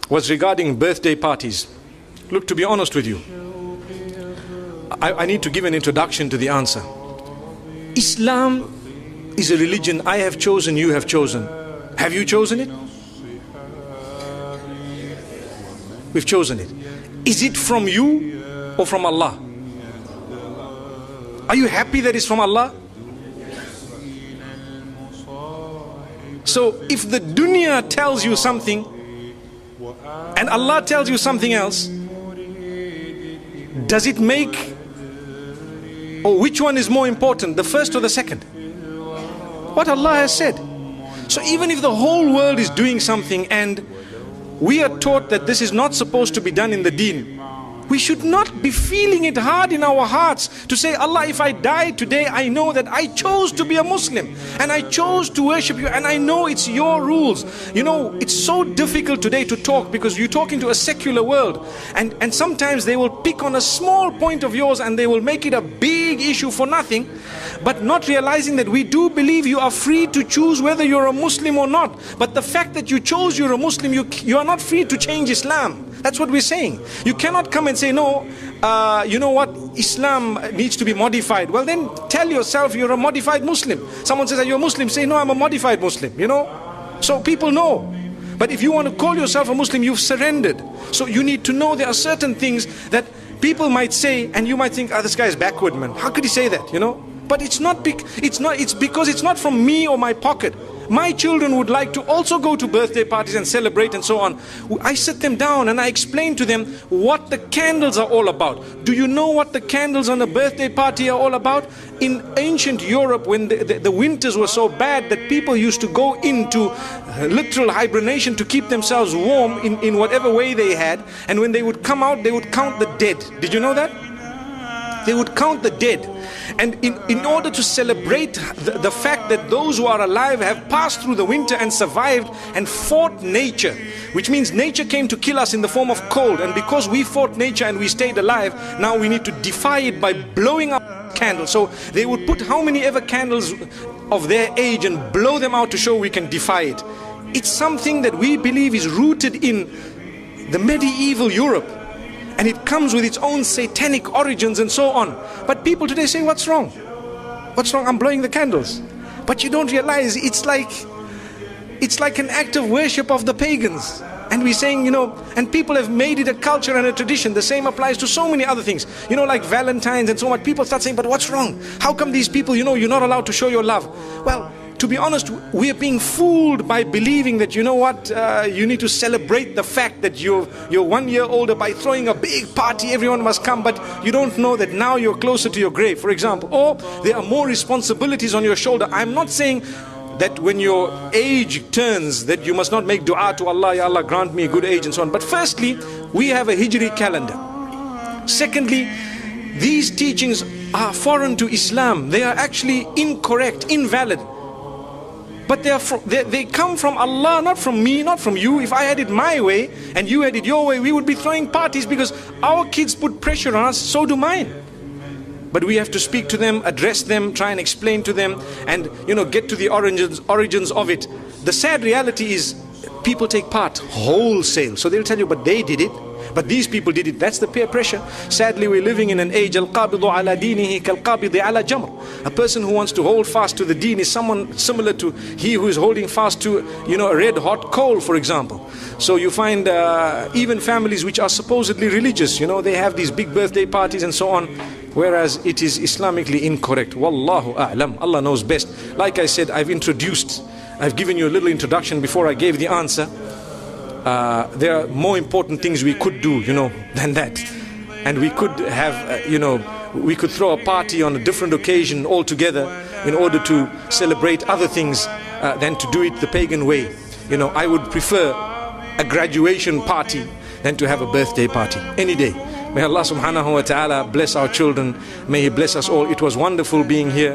was regarding birthday parties. Look, to be honest with you, I need to give an introduction to the answer. Islam is a religion I have chosen, you have chosen. Have you chosen it? We've chosen it. Is it from you or from Allah? Are you happy that it's from Allah? So if the dunya tells you something and Allah tells you something else, does it make, or which one is more important, the first or the second? What Allah has said. So even if the whole world is doing something and we are taught that this is not supposed to be done in the deen, we should not be feeling it hard in our hearts to say, Allah, if I die today, I know that I chose to be a Muslim and I chose to worship you and I know it's your rules. You know, it's so difficult today to talk because you're talking to a secular world, and sometimes they will pick on a small point of yours and they will make it a big issue for nothing, but not realizing that we do believe you are free to choose whether you're a Muslim or not. But the fact that you chose you're a Muslim, you are not free to change Islam. That's what we're saying. You cannot come and say, no, you know what, Islam needs to be modified. Well, then tell yourself you're a modified Muslim. Someone says, are you a Muslim? Say, no, I'm a modified Muslim, you know. So people know. But if you want to call yourself a Muslim, you've surrendered. So you need to know there are certain things that people might say, and you might think, this guy is backward, man. How could he say that, you know? But it's because it's not from me or my pocket. My children would like to also go to birthday parties and celebrate and so on. I sit them down and I explain to them what the candles are all about. Do you know what the candles on a birthday party are all about? In ancient Europe, when the winters were so bad that people used to go into literal hibernation to keep themselves warm in whatever way they had. And when they would come out, they would count the dead. Did you know that? They would count the dead. And in order to celebrate the fact that those who are alive have passed through the winter and survived and fought nature, which means nature came to kill us in the form of cold, and because we fought nature and we stayed alive, now we need to defy it by blowing up candles. So they would put how many ever candles of their age and blow them out to show we can defy it. It's something that we believe is rooted in the medieval Europe. And it comes with its own satanic origins and so on. But people today say, what's wrong? What's wrong? I'm blowing the candles. But you don't realize it's like an act of worship of the pagans. And we're saying, you know, and people have made it a culture and a tradition. The same applies to so many other things. You know, like Valentine's and so on. People start saying, but what's wrong? How come these people, you know, you're not allowed to show your love? Well, to be honest, we are being fooled by believing that, you know what, you need to celebrate the fact that you're 1 year older by throwing a big party, everyone must come, but you don't know that now you're closer to your grave, for example. Or there are more responsibilities on your shoulder. I'm not saying that when your age turns that you must not make dua to Allah, Ya Allah grant me a good age and so on. But firstly, we have a Hijri calendar. Secondly, these teachings are foreign to Islam. They are actually incorrect, invalid. But they come from Allah, not from me, not from you. If I had it my way and you had it your way, we would be throwing parties because our kids put pressure on us, so do mine. But we have to speak to them, address them, try and explain to them, and, you know, get to the origins of it. The sad reality is people take part wholesale. So they'll tell you, but they did it. But these people did it. That's the peer pressure. Sadly, we're living in an age, al-qabidu ala dinihi kal-qabidi ala jamr. A person who wants to hold fast to the deen is someone similar to he who is holding fast to, you know, a red hot coal, for example. So you find even families which are supposedly religious, you know, they have these big birthday parties and so on, whereas it is Islamically incorrect. Wallahu a'lam. Allah knows best. Like I said, I've given you a little introduction before I gave the answer. There are more important things we could do, you know, than that. And we could have, you know, we could throw a party on a different occasion altogether in order to celebrate other things than to do it the pagan way. You know, I would prefer a graduation party than to have a birthday party any day. May Allah subhanahu wa ta'ala bless our children. May He bless us all. It was wonderful being here.